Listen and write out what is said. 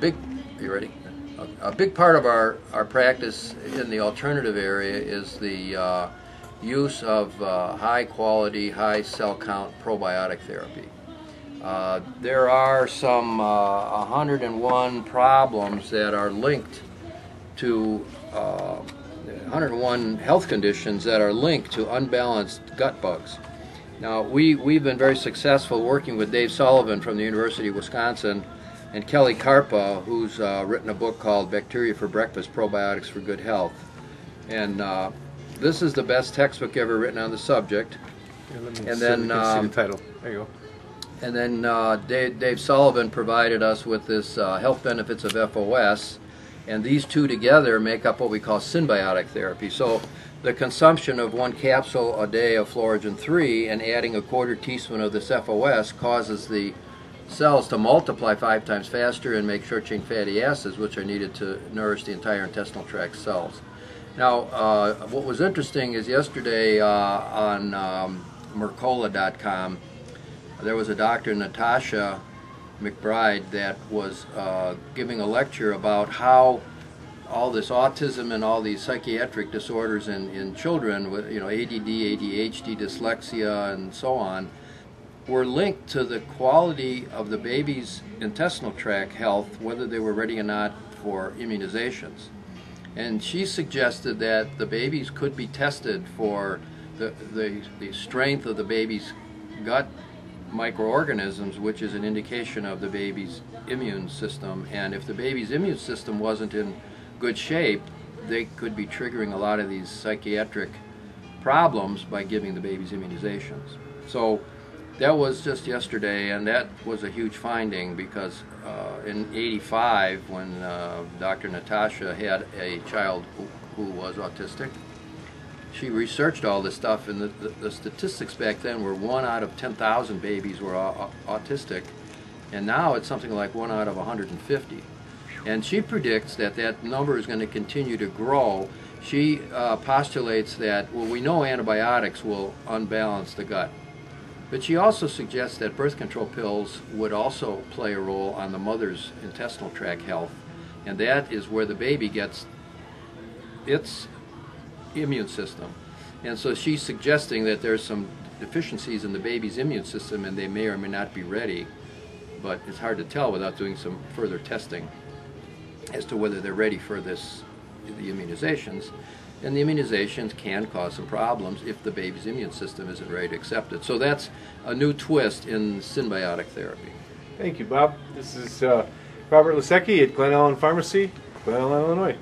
Big, you ready? A big part of our practice in the alternative area is the use of high quality, high cell count probiotic therapy. There are some 101 problems that are linked to 101 health conditions that are linked to unbalanced gut bugs. Now, we've been very successful working with Dave Sullivan from the University of Wisconsin and Kelly Karpa, who's written a book called Bacteria for Breakfast, Probiotics for Good Health. And this is the best textbook ever written on the subject. And then see the title. There you go. And then Dave Sullivan provided us with this health benefits of FOS, and these two together make up what we call symbiotic therapy. So the consumption of 1 capsule a day of Fluorogen 3 and adding a 1/4 teaspoon of this FOS causes the cells to multiply 5 times faster and make short-chain fatty acids, which are needed to nourish the entire intestinal tract cells. Now, what was interesting is yesterday on Mercola.com, there was a Dr. Natasha McBride that was giving a lecture about how all this autism and all these psychiatric disorders in children with ADD, ADHD, dyslexia, and so on were linked to the quality of the baby's intestinal tract health, whether they were ready or not for immunizations. And she suggested that the babies could be tested for the strength of the baby's gut microorganisms, which is an indication of the baby's immune system. And if the baby's immune system wasn't in good shape, they could be triggering a lot of these psychiatric problems by giving the babies immunizations. So that was just yesterday, and that was a huge finding because in '85, when Dr. Natasha had a child who was autistic, she researched all this stuff, and the statistics back then were 1 out of 10,000 babies were autistic, and now it's something like 1 out of 150. And she predicts that that number is going to continue to grow. She postulates that, well, we know antibiotics will unbalance the gut, but she also suggests that birth control pills would also play a role on the mother's intestinal tract health, and that is where the baby gets its immune system. And so she's suggesting that there's some deficiencies in the baby's immune system and they may or may not be ready, but it's hard to tell without doing some further testing as to whether they're ready for the immunizations. And the immunizations can cause some problems if the baby's immune system isn't ready to accept it. So that's a new twist in symbiotic therapy. Thank you, Bob. This is Robert Lasecki at Glen Ellyn Pharmacy, Glen Ellyn, Illinois.